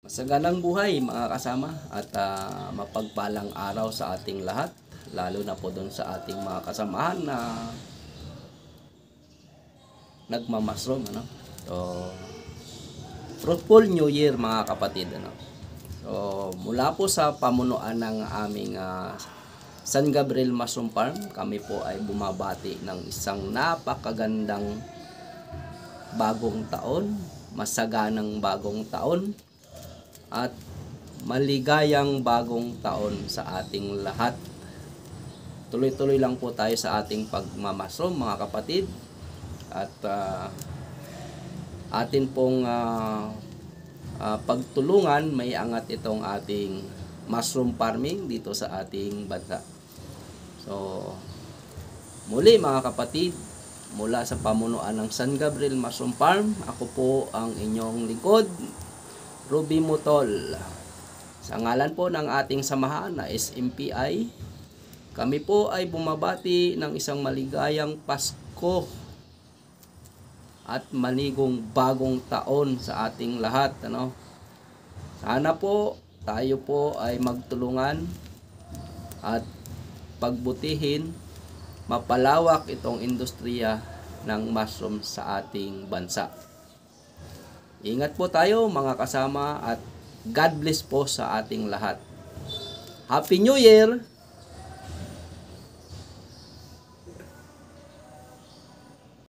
Masaganang buhay mga kasama at mapagpalang araw sa ating lahat, lalo na po doon sa ating mga kasamahan na nagmamasrom, ano? So, fruitful New Year mga kapatid, ano? So, mula po sa pamunuan ng aming San Gabriel Mushroom Farm, kami po ay bumabati ng isang napakagandang bagong taon, masaganang bagong taon, at maligayang bagong taon sa ating lahat. Tuloy-tuloy lang po tayo sa ating pagmamasrom mga kapatid, at atin pong pagtulungan may angat itong ating mushroom farming dito sa ating bansa. So muli mga kapatid, mula sa pamunuan ng San Gabriel Mushroom Farm, ako po ang inyong lingkod, Ruby Mutol. Sa ngalan po ng ating samahan na SMPI, kami po ay bumabati ng isang maligayang Pasko at manigong bagong taon sa ating lahat, ano? Sana po tayo po ay magtulungan at pagbutihin, mapalawak itong industriya ng mushroom sa ating bansa. Ingat po tayo mga kasama at God bless po sa ating lahat. Happy New Year!